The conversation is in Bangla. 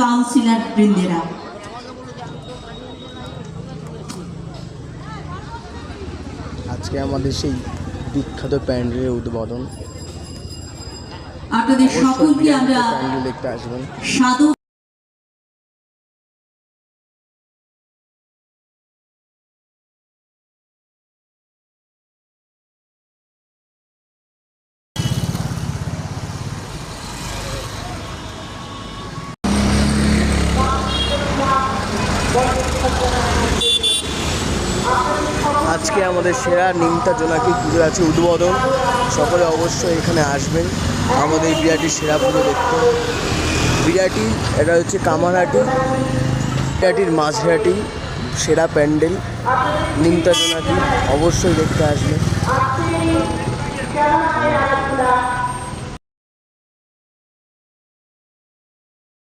কাউন্সিলর বৃন্দেরা। আজকে আমাদের সেই বিখ্যাত প্যান্ডেলের উদ্বোধন। আপনাদের সকলকে আমরা প্যান্ডেল দেখতে আসবেন। সাদর আজকে আমাদের সেরা নিমতা জোনাকি পুজো আছে উদ্বোধন। সকলে অবশ্যই এখানে আসবেন আমাদের বিরাটির সেরা পুজো দেখতে। বিরাটি এটা হচ্ছে কামারহাটি, বিরাটির মাঝহাটি সেরা প্যান্ডেল নিমতা জোনাকি, অবশ্যই দেখতে আসবেন।